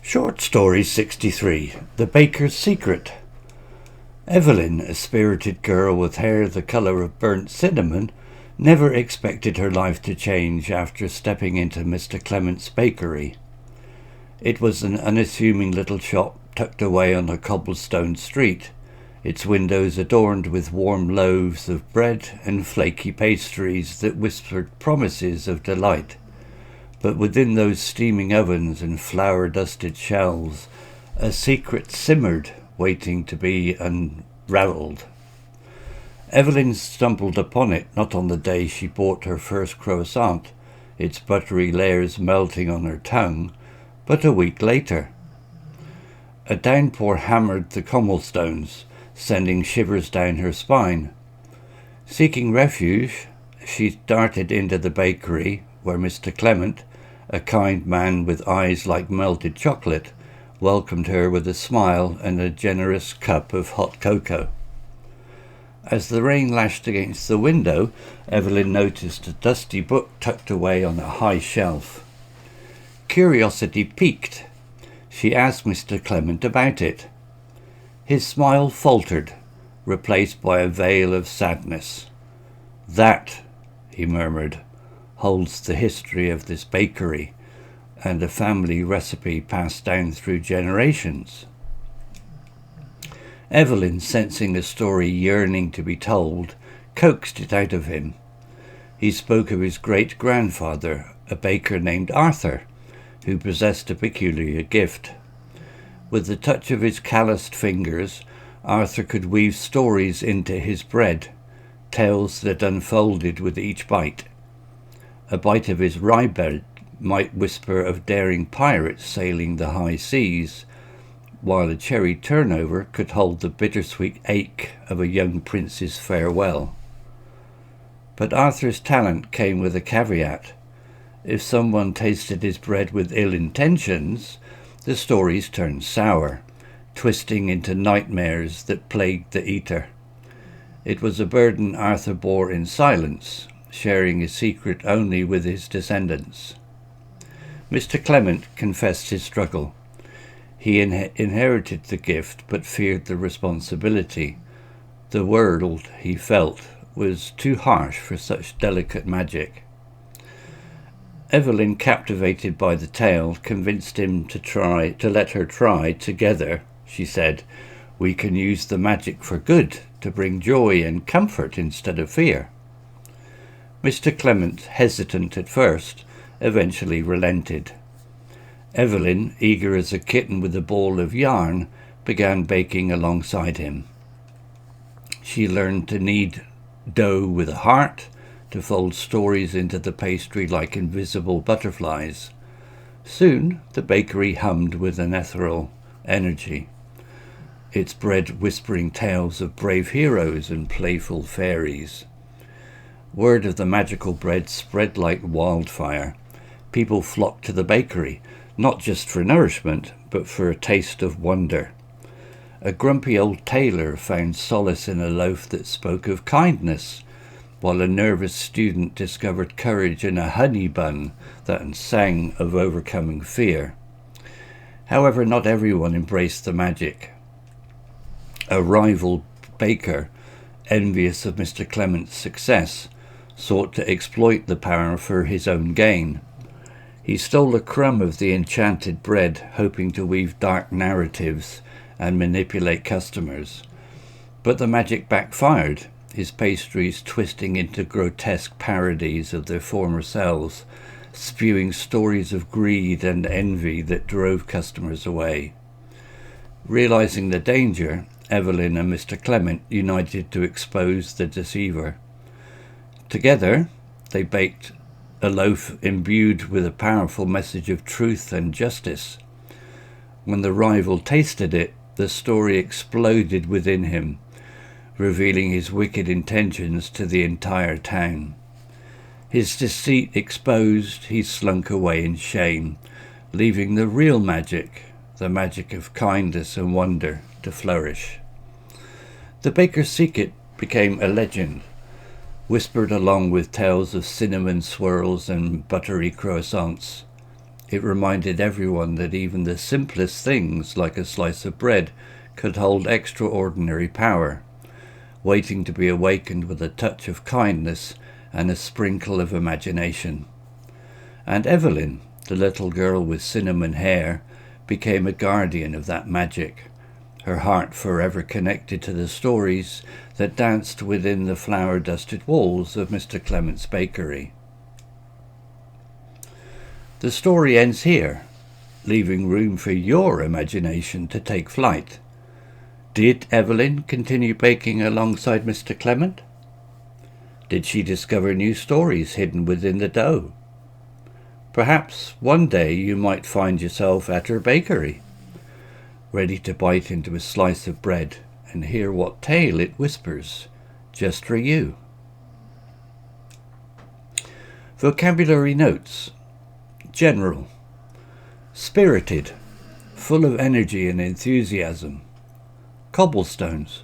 Short Story 63. The Baker's Secret. Evelyn, a spirited girl with hair the colour of burnt cinnamon, never expected her life to change after stepping into Mr. Clement's bakery. It was an unassuming little shop tucked away on a cobblestone street, its windows adorned with warm loaves of bread and flaky pastries that whispered promises of delight. But within those steaming ovens and flour-dusted shelves, a secret simmered, waiting to be unravelled. Evelyn stumbled upon it not on the day she bought her first croissant, its buttery layers melting on her tongue, but a week later. A downpour hammered the cobblestones, sending shivers down her spine. Seeking refuge, she darted into the bakery, where Mr. Clement, a kind man with eyes like melted chocolate, welcomed her with a smile and a generous cup of hot cocoa. As the rain lashed against the window, Evelyn noticed a dusty book tucked away on a high shelf. Curiosity piqued. She asked Mr. Clement about it. His smile faltered, replaced by a veil of sadness. "That," he murmured, "holds the history of this bakery, and a family recipe passed down through generations." Evelyn, sensing a story yearning to be told, coaxed it out of him. He spoke of his great-grandfather, a baker named Arthur, who possessed a peculiar gift. With the touch of his calloused fingers, Arthur could weave stories into his bread, tales that unfolded with each bite. A bite of his rye bread might whisper of daring pirates sailing the high seas, while a cherry turnover could hold the bittersweet ache of a young prince's farewell. But Arthur's talent came with a caveat. If someone tasted his bread with ill intentions, the stories turned sour, twisting into nightmares that plagued the eater. It was a burden Arthur bore in silence, sharing his secret only with his descendants. Mr. Clement confessed his struggle. He inherited the gift but feared the responsibility. The world, he felt, was too harsh for such delicate magic. Evelyn, captivated by the tale, convinced him to let her try. Together, she said, "We can use the magic for good, to bring joy and comfort instead of fear." Mr. Clement, hesitant at first, eventually relented. Evelyn, eager as a kitten with a ball of yarn, began baking alongside him. She learned to knead dough with a heart, to fold stories into the pastry like invisible butterflies. Soon the bakery hummed with an ethereal energy, its bread whispering tales of brave heroes and playful fairies. Word of the magical bread spread like wildfire. People flocked to the bakery, not just for nourishment, but for a taste of wonder. A grumpy old tailor found solace in a loaf that spoke of kindness, while a nervous student discovered courage in a honey bun that sang of overcoming fear. However, not everyone embraced the magic. A rival baker, envious of Mr. Clement's success, sought to exploit the power for his own gain. He stole a crumb of the enchanted bread, hoping to weave dark narratives and manipulate customers. But the magic backfired, his pastries twisting into grotesque parodies of their former selves, spewing stories of greed and envy that drove customers away. Realizing the danger, Evelyn and Mr. Clement united to expose the deceiver. Together, they baked a loaf imbued with a powerful message of truth and justice. When the rival tasted it, the story exploded within him, revealing his wicked intentions to the entire town. His deceit exposed, he slunk away in shame, leaving the real magic, the magic of kindness and wonder, to flourish. The baker's secret became a legend, whispered along with tales of cinnamon swirls and buttery croissants. It reminded everyone that even the simplest things, like a slice of bread, could hold extraordinary power, waiting to be awakened with a touch of kindness and a sprinkle of imagination. And Evelyn, the little girl with cinnamon hair, became a guardian of that magic, her heart forever connected to the stories that danced within the flour-dusted walls of Mr. Clement's bakery. The story ends here, leaving room for your imagination to take flight. Did Evelyn continue baking alongside Mr. Clement? Did she discover new stories hidden within the dough? Perhaps one day you might find yourself at her bakery, ready to bite into a slice of bread and hear what tale it whispers, just for you. Vocabulary notes. General. Spirited, full of energy and enthusiasm. Cobblestones.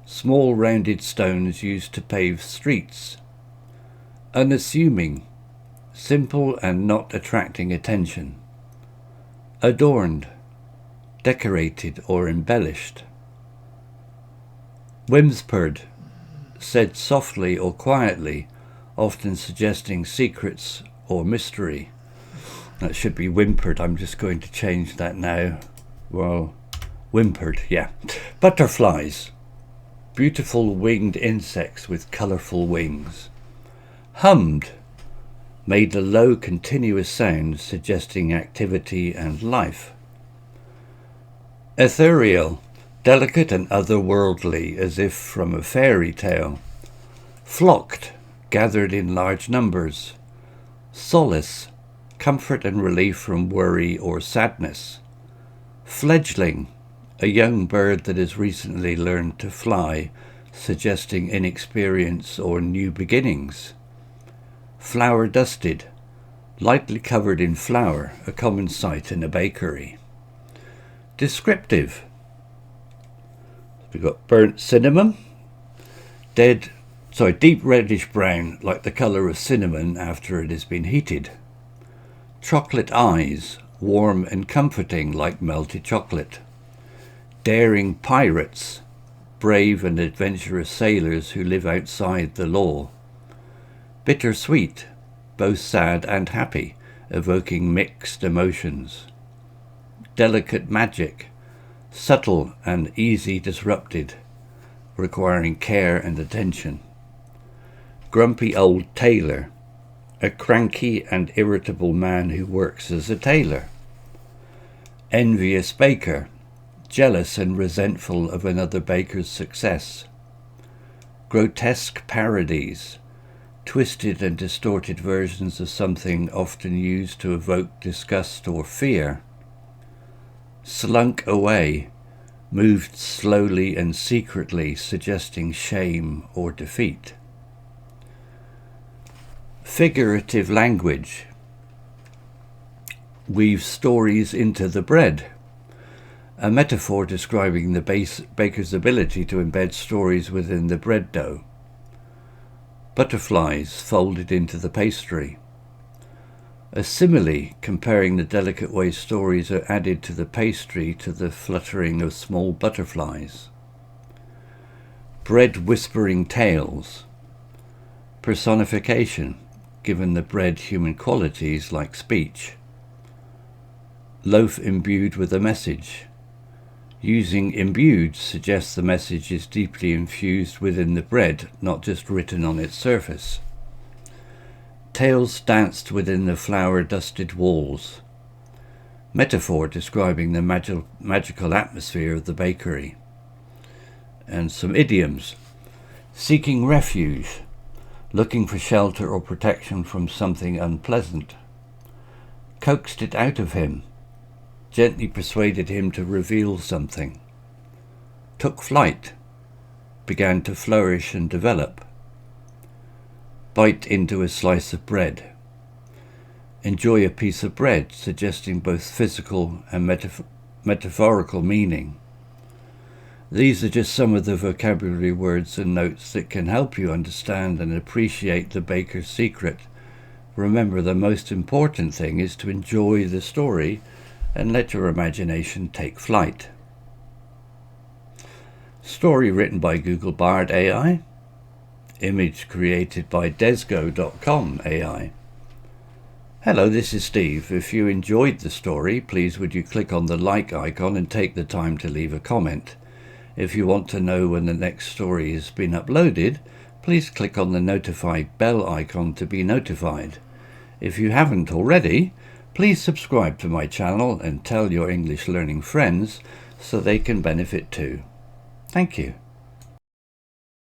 Small rounded stones used to pave streets. Unassuming. Simple and not attracting attention. Adorned. Decorated or embellished. Whispered. Said softly or quietly, often suggesting secrets or mystery. That should be whimpered. I'm just going to change that now. Well, whimpered, yeah. Butterflies. Beautiful winged insects with colourful wings. Hummed. Made a low continuous sound suggesting activity and life. Ethereal. Delicate and otherworldly, as if from a fairy tale. Flocked. Gathered in large numbers. Solace. Comfort and relief from worry or sadness. Fledgling, a young bird that has recently learned to fly, suggesting inexperience or new beginnings. Flour dusted, lightly covered in flour, a common sight in a bakery. Descriptive. We've got burnt cinnamon, deep reddish brown, like the colour of cinnamon after it has been heated. Chocolate eyes, warm and comforting like melted chocolate. Daring pirates, brave and adventurous sailors who live outside the law. Bittersweet, both sad and happy, evoking mixed emotions. Delicate magic, subtle and easy disrupted, requiring care and attention. Grumpy old tailor, a cranky and irritable man who works as a tailor. Envious baker, jealous and resentful of another baker's success. Grotesque parodies, twisted and distorted versions of something often used to evoke disgust or fear. Slunk away, moved slowly and secretly, suggesting shame or defeat. Figurative language. Weave stories into the bread. A metaphor describing the baker's ability to embed stories within the bread dough. Butterflies folded into the pastry. A simile comparing the delicate way stories are added to the pastry to the fluttering of small butterflies. Bread whispering tales. Personification, given the bread human qualities like speech. Loaf imbued with a message. Using imbued suggests the message is deeply infused within the bread, not just written on its surface. Tales danced within the flour-dusted walls. Metaphor describing the magical atmosphere of the bakery. And some idioms. Seeking refuge. Looking for shelter or protection from something unpleasant. Coaxed it out of him. Gently persuaded him to reveal something. Took flight. Began to flourish and develop. Bite into a slice of bread. Enjoy a piece of bread, suggesting both physical and metaphorical meaning. These are just some of the vocabulary words and notes that can help you understand and appreciate the baker's secret Remember, the most important thing is to enjoy the story and let your imagination take flight. Story written by Google Bard AI. Image created by desgo.com AI. Hello, this is Steve. If you enjoyed the story, please would you click on the like icon and take the time to leave a comment. If you want to know when the next story has been uploaded, please click on the notify bell icon to be notified. If you haven't already, please subscribe to my channel and tell your English learning friends so they can benefit too. Thank you.